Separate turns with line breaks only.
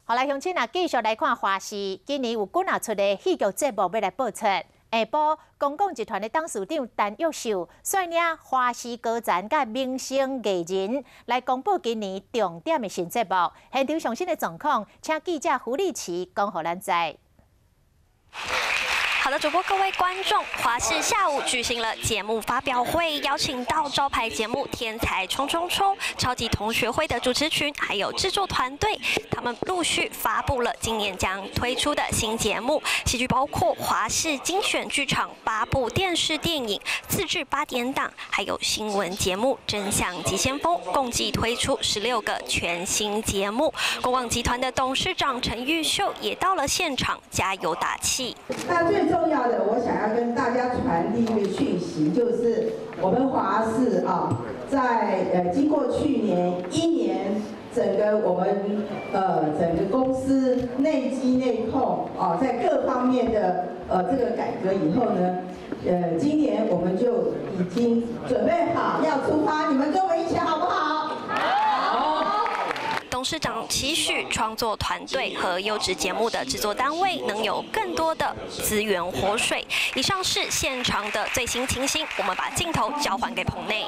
好来，乡亲啊，继续来看花市。今年有几啊出的戏剧节目要来播出。下晡，公共集团的董事长陈玉秀率领花市歌坛甲明星艺人来公布今年重点的新节目。现场上新的状况，请记者胡立奇讲予咱知。
好的，主播各位观众，华视下午举行了节目发表会，邀请到招牌节目《天才冲冲冲》、超级同学会的主持群，还有制作团队，他们陆续发布了今年将推出的新节目，戏剧包括华视精选剧场8部电视电影、自制8点档，还有新闻节目《真相急先锋》，共计推出16个全新节目。国网集团的董事长陈玉秀也到了现场加油打气。
那最重要的，我想要跟大家传递一个讯息，就是我们华视在经过去年1年整个我们整个公司内机内控在各方面的这个改革以后呢，今年我们就已经准备好要出发，你们跟我一起好不好？
董事长期许创作团队和优质节目的制作单位能有更多的资源活水。以上是现场的最新情形，我们把镜头交还给棚内。